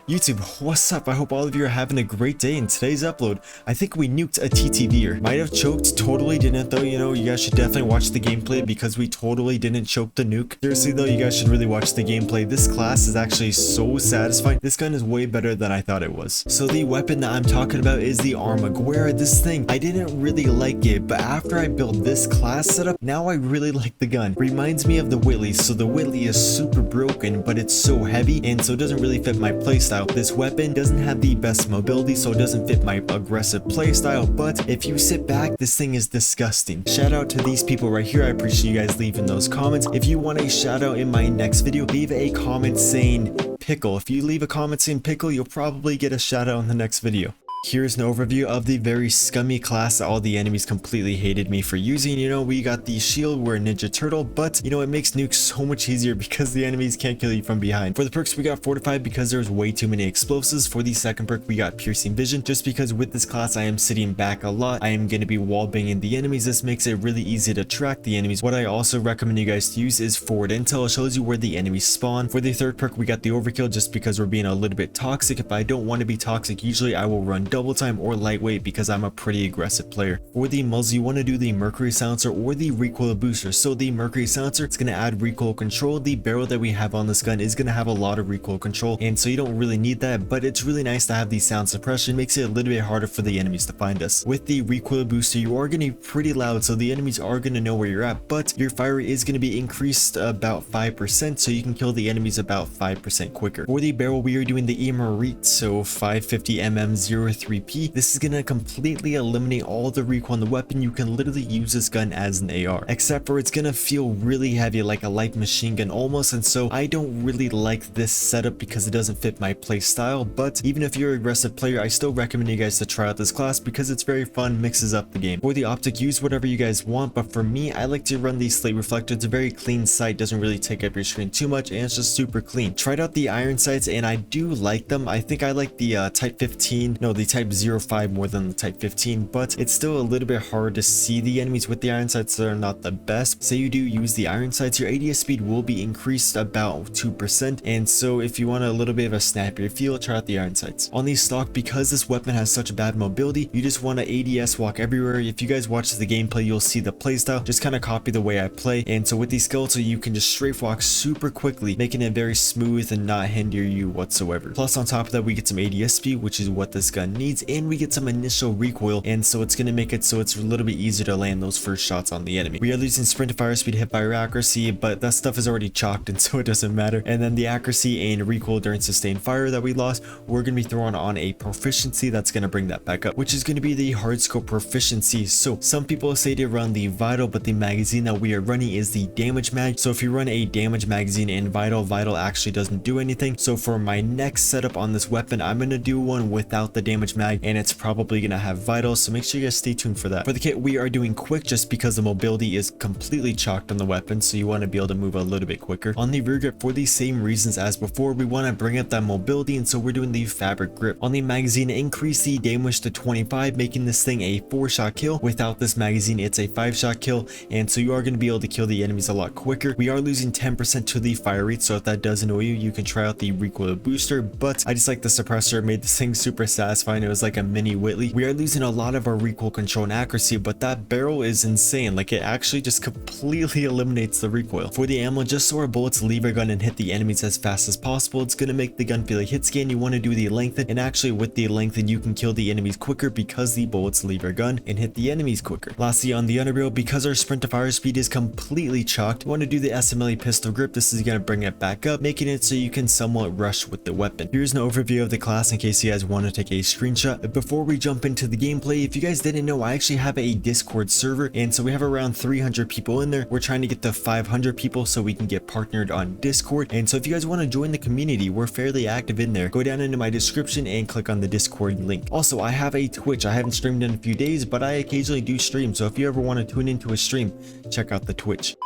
YouTube, what's up? I hope all of you are having a great day. In today's upload, I think we nuked a TTVer. Might have choked, totally didn't though. You know, you guys should definitely watch the gameplay because we totally didn't choke the nuke. Seriously though, you guys should really watch the gameplay. This class is actually so satisfying. This gun is way better than I thought it was. So the weapon that I'm talking about is the Armaguerra. This thing, I didn't really like it, but after I built this class setup, now I really like the gun. Reminds me of the Whitley. So the Whitley is super broken, but it's so heavy, and so it doesn't really fit my playstyle. This weapon doesn't have the best mobility, so it doesn't fit my aggressive playstyle, but if you sit back, this thing is disgusting. Shout out to these people right here. I appreciate you guys leaving those comments. If you want a shout out in my next video, leave a comment saying pickle. If you leave a comment saying pickle, you'll probably get a shout out in the next video. Here's an overview of the very scummy class that all the enemies completely hated me for using. You know, we got the shield, we're a ninja turtle, but you know, it makes nukes so much easier because the enemies can't kill you from behind. For the perks, we got fortified because there's way too many explosives. For the second perk, we got piercing vision, just because with this class I am sitting back a lot. I am going to be wall banging the enemies. This makes it really easy to track the enemies. What I also recommend you guys to use is forward intel. It shows you where the enemies spawn. For the third perk, we got the overkill, just because we're being a little bit toxic. If I don't want to be toxic, usually I will run double time or lightweight because I'm a pretty aggressive player. For the muzzle, you want to do the mercury silencer or the recoil booster. So the mercury silencer, it's going to add recoil control. The barrel that we have on this gun is going to have a lot of recoil control, and so you don't really need that, but it's really nice to have the sound suppression. Makes it a little bit harder for the enemies to find us. With the recoil booster, you are going to be pretty loud, so the enemies are going to know where you're at, but your fire is going to be increased about 5%, so you can kill the enemies about 5% quicker. For the barrel, we are doing the Emerite, so 550 mm 03P. This is going to completely eliminate all the recoil on the weapon. You can literally use this gun as an AR, except for it's going to feel really heavy, like a light machine gun almost, and so I don't really like this setup because it doesn't fit my play style. But even if you're an aggressive player, I still recommend you guys to try out this class because it's very fun, mixes up the game. For the optic, use whatever you guys want, but for me, I like to run the slate reflector. It's a very clean sight, doesn't really take up your screen too much, and it's just super clean. Tried out the iron sights and I do like them. I think I like the type 15, no, the type 05 more than the type 15, but it's still a little bit hard to see the enemies with the iron sights. That are not the best. Say you do use the iron sights, your ADS speed will be increased about 2%, and so if you want a little bit of a snappier feel, try out the iron sights. On the stock, because this weapon has such bad mobility, you just want to ADS walk everywhere. If you guys watch the gameplay, you'll see the playstyle, just kind of copy the way I play, and so with the skeletal, you can just strafe walk super quickly, making it very smooth and not hinder you whatsoever. Plus on top of that, we get some ADS speed, which is what this gun needs, and we get some initial recoil, and so it's going to make it so it's a little bit easier to land those first shots on the enemy. We are losing sprint to fire speed, hip fire accuracy, but that stuff is already chalked, and so it doesn't matter. And then the accuracy and recoil during sustained fire that we lost, we're going to be throwing on a proficiency that's going to bring that back up, which is going to be the hard scope proficiency. So some people say to run the vital, but the magazine that we are running is the damage mag. So if you run a damage magazine in vital actually doesn't do anything. So for my next setup on this weapon, I'm going to do one without the damage mag, and it's probably going to have vital, so make sure you guys stay tuned for that. For the kit, we are doing quick just because the mobility is completely chalked on the weapon, so you want to be able to move a little bit quicker. On the rear grip, for the same reasons as before, we want to bring up that mobility, and so we're doing the fabric grip. On the magazine, increase the damage to 25, making this thing a 4-shot kill. Without this magazine, it's a 5-shot kill, and so you are going to be able to kill the enemies a lot quicker. We are losing 10% to the fire rate, so if that does annoy you, you can try out the recoil booster, but I just like the suppressor. It made this thing super satisfying. It was like a mini Whitley. We are losing a lot of our recoil control and accuracy, but that barrel is insane. Like, it actually just completely eliminates the recoil. For the ammo, just so our bullets leave our gun and hit the enemies as fast as possible, it's going to make the gun feel like hit scan. You want to do the lengthen, and actually with the lengthen, you can kill the enemies quicker because the bullets leave our gun and hit the enemies quicker. Lastly, on the underbarrel, because our sprint to fire speed is completely chalked, you want to do the SMLE pistol grip. This is going to bring it back up, making it so you can somewhat rush with the weapon. Here's an overview of the class in case you guys want to take a screenshot. But before we jump into the gameplay, if you guys didn't know, I actually have a Discord server, and so we have around 300 people in there. We're trying to get to 500 people so we can get partnered on Discord, and so if you guys want to join the community, we're fairly active in there. Go down into my description and click on the Discord link. Also, I have a Twitch. I haven't streamed in a few days, but I occasionally do stream, so if you ever want to tune into a stream, check out the Twitch.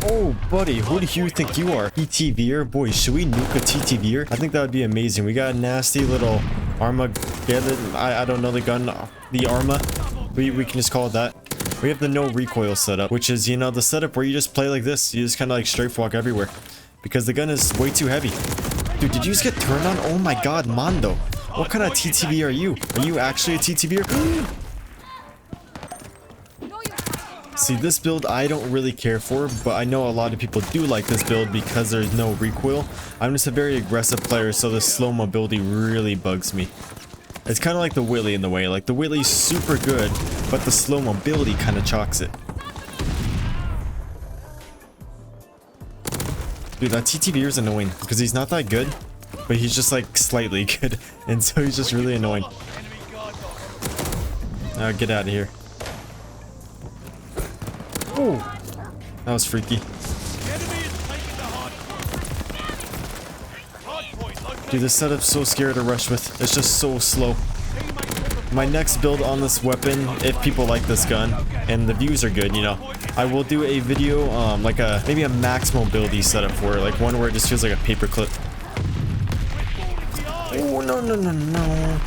Oh, buddy, who do you think you are? TTVer? Boy, should we nuke a TTVer? I think that would be amazing. We got a nasty little Armaguerra. I don't know the gun. The Arma. We can just call it that. We have the no recoil setup, which is, you know, the setup where you just play like this. You just kind of like strafe walk everywhere because the gun is way too heavy. Dude, did you just get turned on? Oh my god, Mondo. What kind of TTV are you? Are you actually a TTVer? See, this build I don't really care for, but I know a lot of people do like this build because there's no recoil. I'm just a very aggressive player, so the slow mobility really bugs me. It's kind of like the Willy in the way. Like, the Willy's super good, but the slow mobility kind of chalks it. Dude, that TTVer is annoying because he's not that good, but he's just like slightly good, and so he's just really annoying. Get out of here. Oh, that was freaky. Dude, this setup's so scary to rush with. It's just so slow. My next build on this weapon, if people like this gun and the views are good, you know, I will do a video, like maybe a max mobility setup for it, like one where it just feels like a paperclip. Oh, no, no, no, no.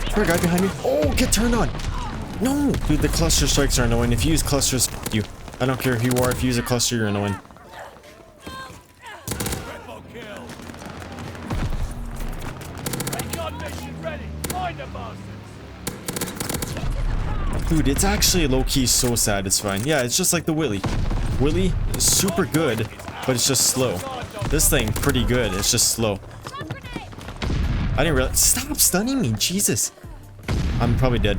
Is there a guy behind me? Oh, get turned on. No! Dude, the cluster strikes are annoying. If you use clusters, f you. I don't care who you are. If you use a cluster, you're annoying. Dude, it's actually low-key so satisfying. Yeah, it's just like the Willy. Willy is super good, but it's just slow. This thing, pretty good. It's just slow. I didn't realize. Stop stunning me, Jesus. I'm probably dead.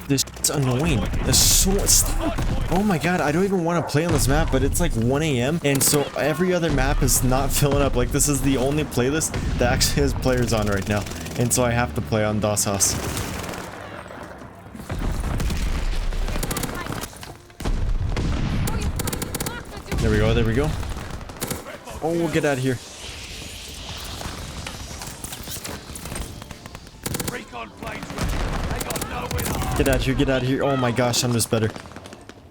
This shit's annoying. It's so stop. Oh my god, I don't even want to play on this map, but it's like 1 AM, and so every other map is not filling up. Like, this is the only playlist that actually has players on right now, and so I have to play on Das Haus. There we go, there we go. Oh, we'll get out of here. Get out of here, get out of here. Oh my gosh, I'm just better.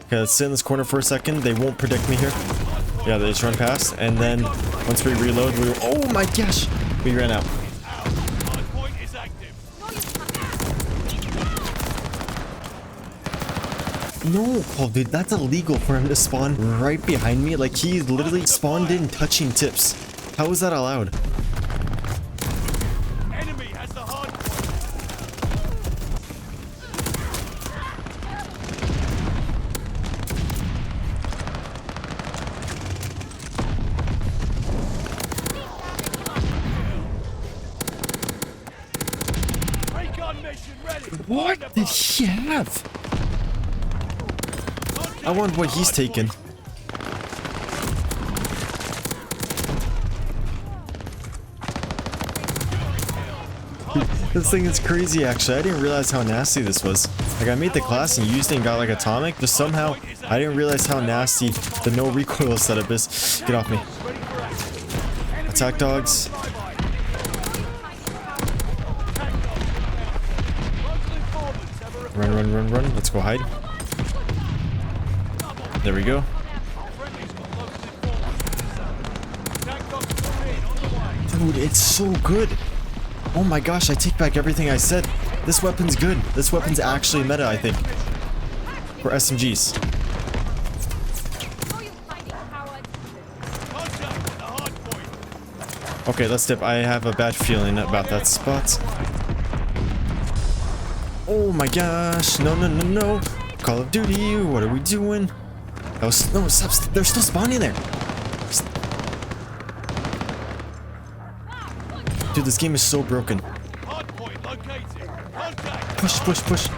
Okay, let's sit in this corner for a second. They won't predict me here. Yeah, they just run past. And then once we reload, oh my gosh! We ran out. No! Oh, dude, that's illegal for him to spawn right behind me. Like, he literally spawned in touching tips. How is that allowed? What did he have? I want what he's taken. This thing is crazy, actually. I didn't realize how nasty this was. Like, I made the class and used it and got like atomic. Just somehow, I didn't realize how nasty the no recoil setup is. Get off me. Attack dogs. Run, run, run, run. Let's go hide. There we go. Dude, it's so good. Oh my gosh, I take back everything I said. This weapon's good. This weapon's actually meta, I think. For SMGs. Okay, let's dip. I have a bad feeling about that spot. Oh my gosh. No, no, no, no. Call of Duty, what are we doing? Oh, no, stop. They're still spawning there. Dude, this game is so broken. Push, push, push.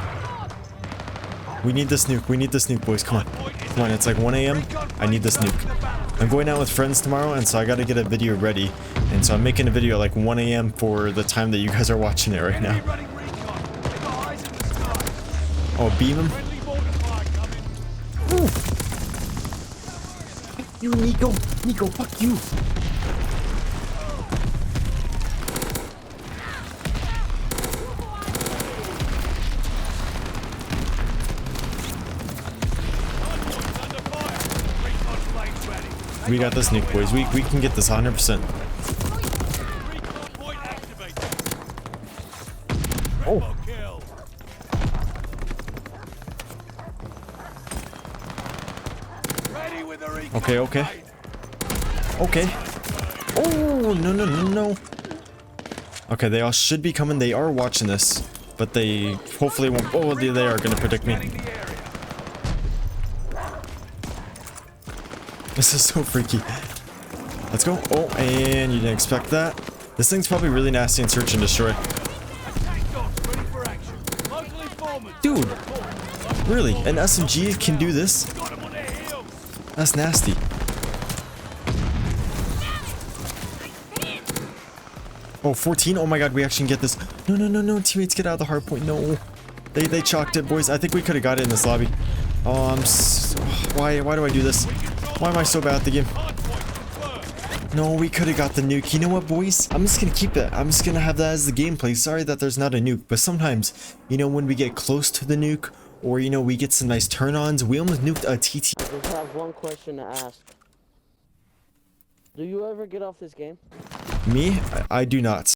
We need this nuke. We need this nuke, boys. Come on. Come on, it's like 1 AM. I need this nuke. I'm going out with friends tomorrow, and so I gotta get a video ready. And so I'm making a video at like 1 AM for the time that you guys are watching it right now. Oh, beam him. Ooh. You, Nico. Nico, fuck you. We got this nuke, boys. We can get this 100%. Oh. Okay, okay. Okay. Oh, no, no, no, no. Okay, they all should be coming. They are watching this. But they hopefully won't. Oh, they are going to predict me. This is so freaky. Let's go. Oh, and you didn't expect that. This thing's probably really nasty in search and destroy. Dude, really? An SMG can do this? That's nasty. Oh, 14? Oh my god, we actually can get this. No, no, no, no. Teammates, get out of the hard point. No. They chalked it, boys. I think we could have got it in this lobby. Oh, why do I do this? Why am I so bad at the game? No, we could have got the nuke. You know what, boys? I'm just gonna keep it. I'm just gonna have that as the gameplay. Sorry that there's not a nuke, but sometimes, you know, when we get close to the nuke, or, you know, we get some nice turn-ons, we almost nuked a TT. I just have one question to ask. Do you ever get off this game? Me? I do not.